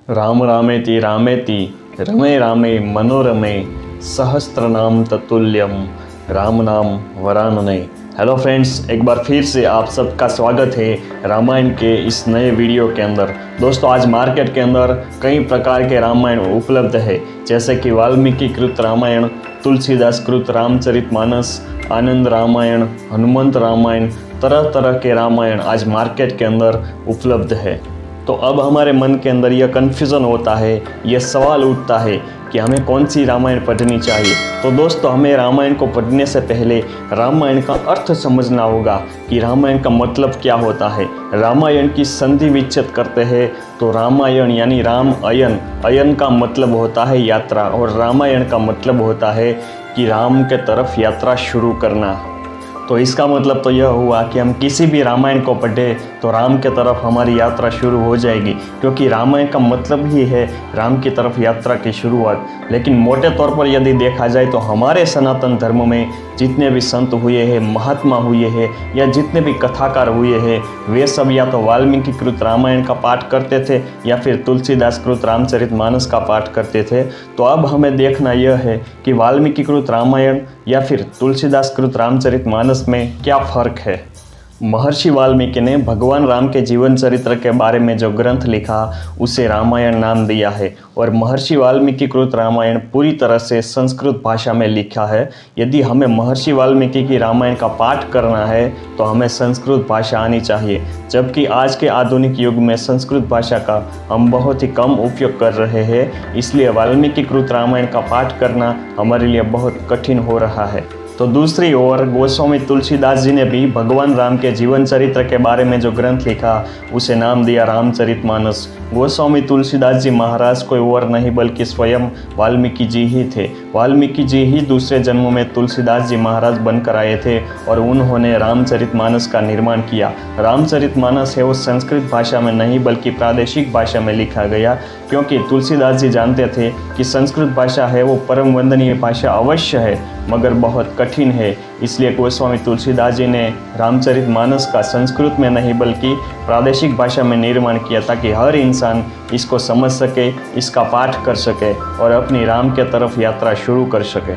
राम रामेति रामेति रमे रामे मनोरमे सहस्त्रनाम ततुल्यम राम नाम वरानने। हेलो फ्रेंड्स, एक बार फिर से आप सबका स्वागत है रामायण के इस नए वीडियो के अंदर। दोस्तों, आज मार्केट के अंदर कई प्रकार के रामायण उपलब्ध है, जैसे कि वाल्मीकि कृत रामायण, तुलसीदास कृत रामचरितमानस, आनंद रामायण, हनुमंत रामायण, तरह तरह के रामायण आज मार्केट के अंदर उपलब्ध है। तो अब हमारे मन के अंदर यह कन्फ्यूज़न होता है, यह सवाल उठता है कि हमें कौन सी रामायण पढ़नी चाहिए। तो दोस्तों, हमें रामायण को पढ़ने से पहले रामायण का अर्थ समझना होगा कि रामायण का मतलब क्या होता है। रामायण की संधि विच्छेद करते हैं तो रामायण यानी राम अयन, अयन का मतलब होता है यात्रा, और रामायण का मतलब होता है कि राम के तरफ यात्रा शुरू करना। तो इसका मतलब तो यह हुआ कि हम किसी भी रामायण को पढ़ें तो राम के तरफ हमारी यात्रा शुरू हो जाएगी, क्योंकि रामायण का मतलब ही है राम की तरफ यात्रा की शुरुआत। लेकिन मोटे तौर पर यदि देखा जाए तो हमारे सनातन धर्म में जितने भी संत हुए हैं, महात्मा हुए हैं, या जितने भी कथाकार हुए हैं, वे सब या तो वाल्मीकि कृत रामायण का पाठ करते थे या फिर तुलसीदास कृत रामचरितमानस का पाठ करते थे। तो अब हमें देखना यह है कि वाल्मीकि कृत रामायण या फिर तुलसीदास कृत रामचरितमानस में क्या फ़र्क है। महर्षि वाल्मीकि ने भगवान राम के जीवन चरित्र के बारे में जो ग्रंथ लिखा उसे रामायण नाम दिया है, और महर्षि वाल्मीकि कृत रामायण पूरी तरह से संस्कृत भाषा में लिखा है। यदि हमें महर्षि वाल्मीकि की रामायण का पाठ करना है तो हमें संस्कृत भाषा आनी चाहिए, जबकि आज के आधुनिक युग में संस्कृत भाषा का हम बहुत ही कम उपयोग कर रहे हैं। इसलिए वाल्मीकि कृत रामायण का पाठ करना हमारे लिए बहुत कठिन हो रहा है। तो दूसरी ओर गोस्वामी तुलसीदास जी ने भी भगवान राम के जीवन चरित्र के बारे में जो ग्रंथ लिखा उसे नाम दिया रामचरितमानस। गोस्वामी तुलसीदास जी महाराज कोई और नहीं बल्कि स्वयं वाल्मीकि जी ही थे। वाल्मीकि जी ही दूसरे जन्म में तुलसीदास जी महाराज बनकर आए थे और उन्होंने रामचरितमानस का निर्माण किया। रामचरितमानस है वो संस्कृत भाषा में नहीं बल्कि प्रादेशिक भाषा में लिखा गया, क्योंकि तुलसीदास जी जानते थे कि संस्कृत भाषा है वो परम वंदनीय भाषा अवश्य है मगर बहुत कठिन है। इसलिए गोस्वामी तुलसीदास जी ने रामचरितमानस का संस्कृत में नहीं बल्कि प्रादेशिक भाषा में निर्माण किया, ताकि हर इंसान इसको समझ सके, इसका पाठ कर सके और अपनी राम के तरफ यात्रा शुरू कर सके।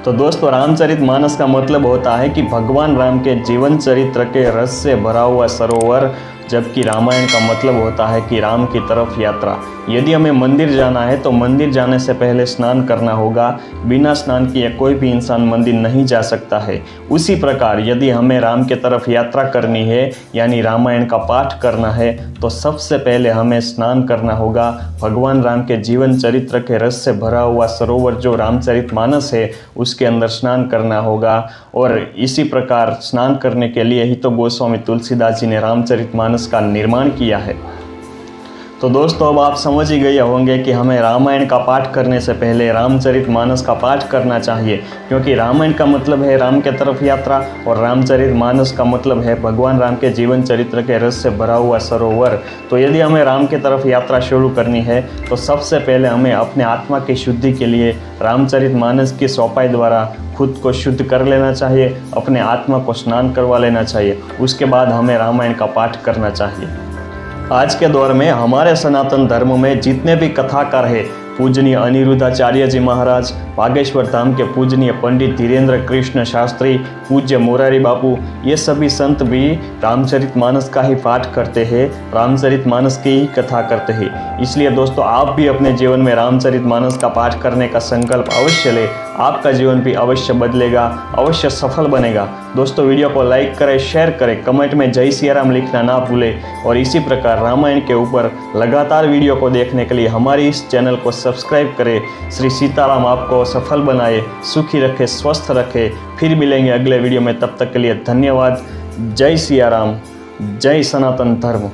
तो दोस्तों, रामचरितमानस का मतलब होता है कि भगवान राम के जीवन चरित्र के रस से भरा हुआ सरोवर, जबकि रामायण का मतलब होता है कि राम की तरफ यात्रा। यदि हमें मंदिर जाना है तो मंदिर जाने से पहले स्नान करना होगा। बिना स्नान किए कोई भी इंसान मंदिर नहीं जा सकता है। उसी प्रकार यदि हमें राम की तरफ यात्रा करनी है यानी रामायण का पाठ करना है तो सबसे पहले हमें स्नान करना होगा। भगवान राम के जीवन चरित्र के रस से भरा हुआ सरोवर जो रामचरितमानस है उसके अंदर स्नान करना होगा, और इसी प्रकार स्नान करने के लिए ही तो गोस्वामी तुलसीदास जी ने रामचरितमानस का निर्माण किया है। तो दोस्तों, अब आप समझ ही गए होंगे कि हमें रामायण का पाठ करने से पहले रामचरितमानस का पाठ करना चाहिए, क्योंकि रामायण का मतलब है राम के तरफ यात्रा और रामचरितमानस का मतलब है भगवान राम के जीवन चरित्र के रस से भरा हुआ सरोवर। तो यदि हमें राम की तरफ यात्रा शुरू करनी है तो सबसे पहले हमें अपने आत्मा की शुद्धि के लिए रामचरितमानस की चौपाई द्वारा खुद को शुद्ध कर लेना चाहिए, अपने आत्मा को स्नान करवा लेना चाहिए। उसके बाद हमें रामायण का पाठ करना चाहिए। आज के दौर में हमारे सनातन धर्म में जितने भी कथाकार हैं, पूजनीय अनिरुद्धाचार्य जी महाराज, बागेश्वर धाम के पूजनीय पंडित धीरेन्द्र कृष्ण शास्त्री, पूज्य मोरारी बापू, ये सभी संत भी रामचरितमानस का ही पाठ करते हैं, रामचरितमानस की ही कथा करते हैं। इसलिए दोस्तों, आप भी अपने जीवन में रामचरितमानस का पाठ करने का संकल्प अवश्य लें। आपका जीवन भी अवश्य बदलेगा, अवश्य सफल बनेगा। दोस्तों, वीडियो को लाइक करें, शेयर करें, कमेंट में जय सिया राम लिखना ना भूलें, और इसी प्रकार रामायण के ऊपर लगातार वीडियो को देखने के लिए हमारे इस चैनल को सब्सक्राइब करें। श्री सीताराम आपको सफल बनाए, सुखी रखे, स्वस्थ रखे। फिर मिलेंगे अगले वीडियो में, तब तक के लिए धन्यवाद। जय सिया राम, जय सनातन धर्म।